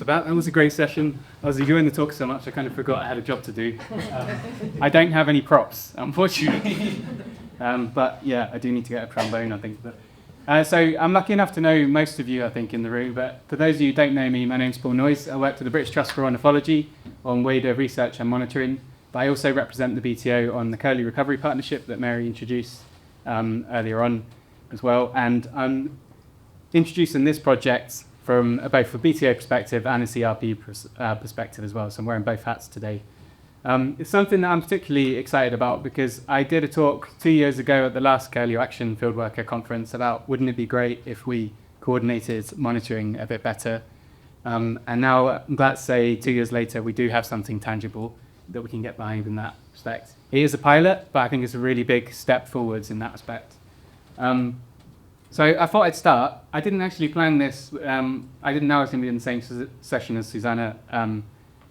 that. That was a great session. I was enjoying the talk so much I kind of forgot I had a job to do. I don't have any props, unfortunately. But yeah, I do need to get a trombone, I think. So I'm lucky enough to know most of you, I think, in the room. But for those of you who don't know me, my name's Noyes. I work for the British Trust for Ornithology on wader research and monitoring. But I also represent the BTO on the Curlew Recovery Partnership that Mary introduced earlier on as well. And I'm introducing this project from both a BTO perspective and a CRP perspective as well. So I'm wearing both hats today. It's something that I'm particularly excited about because I did a talk 2 years ago at the last Curlew Action Fieldworker Conference about wouldn't it be great if we coordinated monitoring a bit better. And now I'm glad to say 2 years later we do have something tangible that we can get behind in that respect. It is a pilot, but I think it's a really big step forwards in that respect. So I thought I'd start. I didn't actually plan this. I didn't know I was going to be in the same session as Susanna.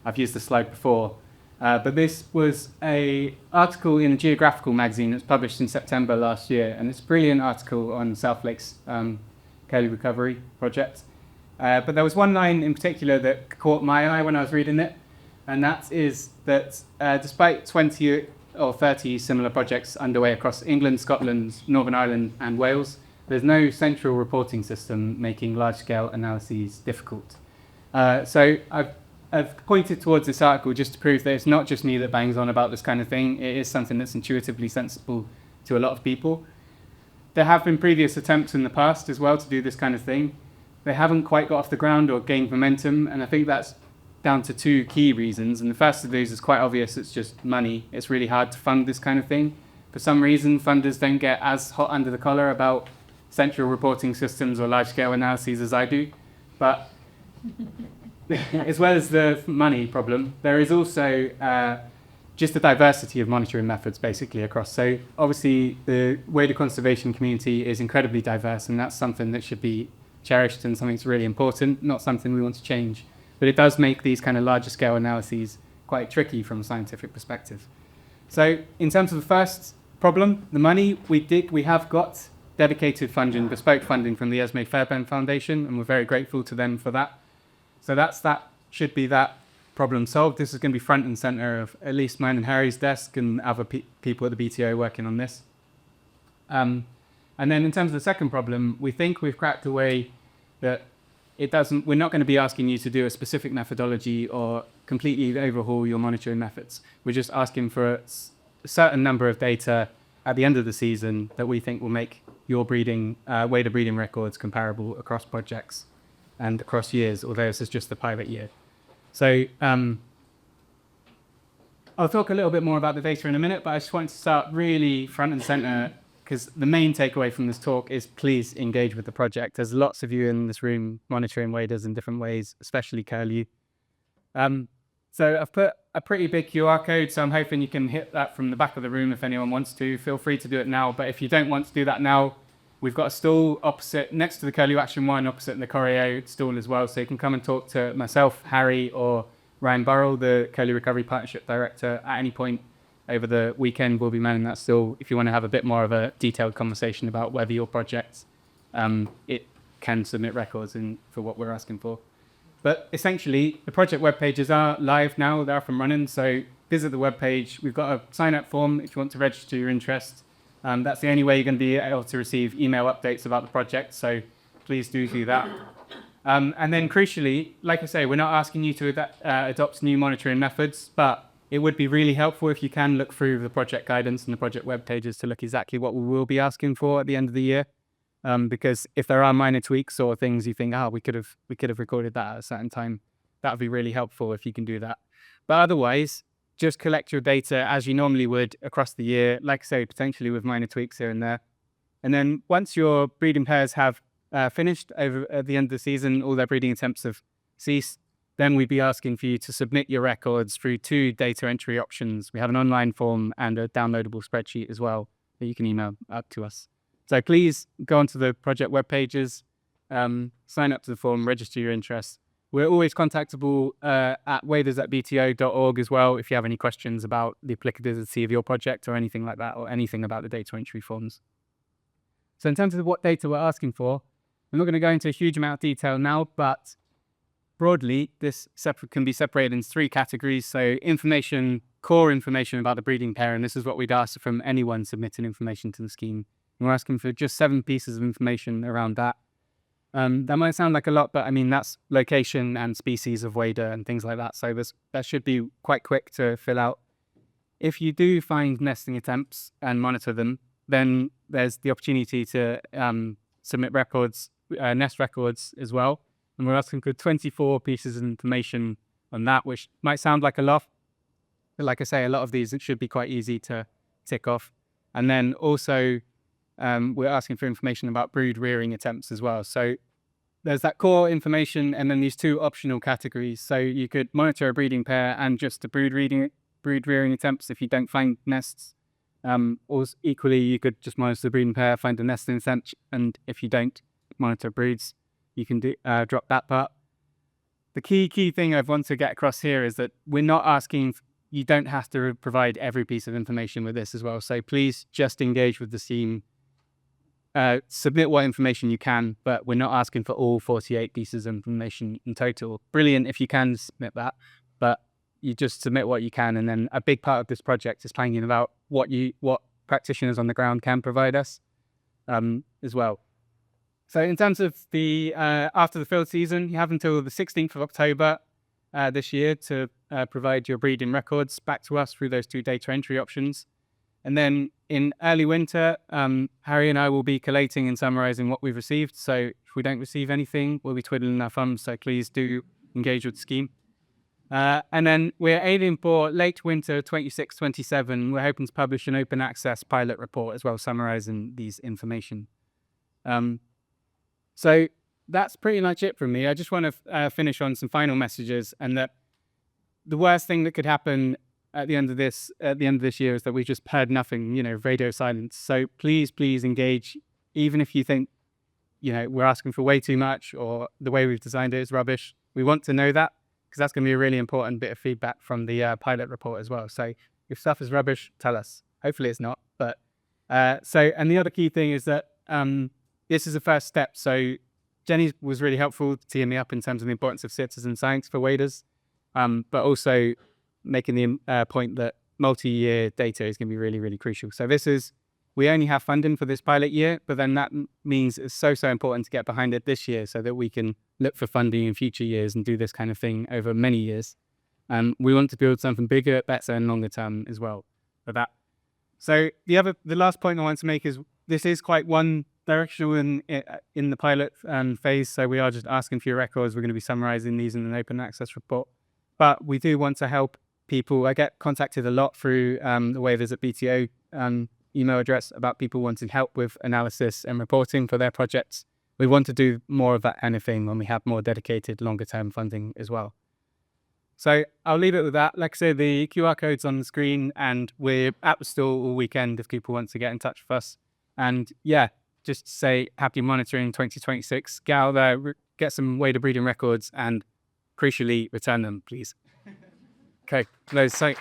I've used the slide before. But this was an article in a geographical magazine that was published in September last year. And it's a brilliant article on South Lake's Curlew Recovery Project. But there was one line in particular that caught my eye when I was reading it. And that is that despite 20 or 30 similar projects underway across England, Scotland, Northern Ireland, and Wales, there's no central reporting system making large-scale analyses difficult. So I've pointed towards this article just to prove that it's not just me that bangs on about this kind of thing. It is something that's intuitively sensible to a lot of people. There have been previous attempts in the past as well to do this kind of thing. They haven't quite got off the ground or gained momentum, and I think that's down to two key reasons. And the first of these is quite obvious. It's just money. It's really hard to fund this kind of thing. For some reason, funders don't get as hot under the collar about central reporting systems or large-scale analyses as I do. But as well as the money problem, there is also just a diversity of monitoring methods basically across. So obviously the wader conservation community is incredibly diverse, and that's something that should be cherished and something that's really important, not something we want to change. But it does make these kind of larger scale analyses quite tricky from a scientific perspective. So in terms of the first problem, the money, we have got dedicated funding, bespoke funding from the Esme Fairbairn Foundation, and we're very grateful to them for that. So that should be that problem solved. This is going to be front and center of at least mine and Harry's desk and other people at the BTO working on this. And then in terms of the second problem, we think we've cracked a way that we're not going to be asking you to do a specific methodology or completely overhaul your monitoring methods. We're just asking for a certain number of data at the end of the season that we think will make your wader breeding records comparable across projects and across years, although this is just the pilot year. So I'll talk a little bit more about the data in a minute, but I just wanted to start really front and center because the main takeaway from this talk is please engage with the project. There's lots of you in this room monitoring waders in different ways, especially Curlew. So I've put a pretty big QR code, so I'm hoping you can hit that from the back of the room if anyone wants to. Feel free to do it now, but if you don't want to do that now, we've got a stall opposite, next to the Curlew Action 1, opposite the Curlew stall as well, so you can come and talk to myself, Harry, or Ryan Burrell, the Curlew Recovery Partnership Director, at any point over the weekend. We'll be manning that stall if you want to have a bit more of a detailed conversation about whether your project it can submit records for what we're asking for. But essentially, the project web pages are live now, they're up and running, so visit the web page. We've got a sign-up form if you want to register your interest. That's the only way you're going to be able to receive email updates about the project, so please do that. And then crucially, like I say, we're not asking you to adopt new monitoring methods, but it would be really helpful if you can look through the project guidance and the project web pages to look exactly what we will be asking for at the end of the year. Because if there are minor tweaks or things you think, we could have recorded that at a certain time, that would be really helpful if you can do that. But otherwise, just collect your data as you normally would across the year, like I say, potentially with minor tweaks here and there. And then once your breeding pairs have finished at the end of the season, all their breeding attempts have ceased, then we'd be asking for you to submit your records through two data entry options. We have an online form and a downloadable spreadsheet as well that you can email up to us. So please go onto the project web pages, sign up to the form, register your interest. We're always contactable at waders@bto.org as well if you have any questions about the applicability of your project or anything like that, or anything about the data entry forms. So in terms of what data we're asking for, I'm not going to go into a huge amount of detail now, but broadly, this can be separated in 3 categories. So core information about the breeding pair, and this is what we'd ask from anyone submitting information to the scheme. And we're asking for just 7 pieces of information around that. That might sound like a lot, but I mean, that's location and species of wader and things like that. So that should be quite quick to fill out. If you do find nesting attempts and monitor them, then there's the opportunity to submit records, nest records as well. And we're asking for 24 pieces of information on that, which might sound like a lot. But like I say, a lot of these, it should be quite easy to tick off. And then also, we're asking for information about brood rearing attempts as well. So there's that core information and then these 2 optional categories. So you could monitor a breeding pair and just the brood rearing attempts if you don't find nests. Or equally, you could just monitor the breeding pair, find a nesting attempt, and if you don't monitor broods, you can drop that part. The key thing I want to get across here is that we're not asking, you don't have to provide every piece of information with this as well. So please just engage with the scheme. Submit what information you can, but we're not asking for all 48 pieces of information in total. Brilliant if you can submit that, but you just submit what you can. And then a big part of this project is planning about what practitioners on the ground can provide us as well. So in terms of the after the field season, you have until the 16th of October this year to provide your breeding records back to us through those 2 data entry options. And then in early winter, Harry and I will be collating and summarizing what we've received. So if we don't receive anything, we'll be twiddling our thumbs. So please do engage with the scheme. And then we're aiming for late winter 26-27. We're hoping to publish an open access pilot report as well, summarizing these information. So that's pretty much it from me. I just want to finish on some final messages, and that the worst thing that could happen at the end of this year is that we just heard nothing, radio silence. So please engage, even if you think, we're asking for way too much or the way we've designed it is rubbish. We want to know that, because that's going to be a really important bit of feedback from the pilot report as well. So if stuff is rubbish, tell us. Hopefully it's not. But and the other key thing is that this is the first step. So Jenny was really helpful teeing me up in terms of the importance of citizen science for waders, but also making the point that multi-year data is going to be really, really crucial. So we only have funding for this pilot year, but then that means it's so important to get behind it this year so that we can look for funding in future years and do this kind of thing over many years. We want to build something bigger, better, and longer term as well for that. So the last point I want to make is this is quite one directional in the pilot phase. So we are just asking for your records. We're going to be summarizing these in an open access report, but we do want to help people. I get contacted a lot through the waivers at BTO email address about people wanting help with analysis and reporting for their projects. We want to do more of that kind of thing when we have more dedicated longer term funding as well. So I'll leave it with that. Like I said, the QR code's on the screen, and we're at the stall all weekend if people want to get in touch with us. And yeah, just say happy monitoring 2026. Get out there, get some wader breeding records, and crucially return them, please. Okay, so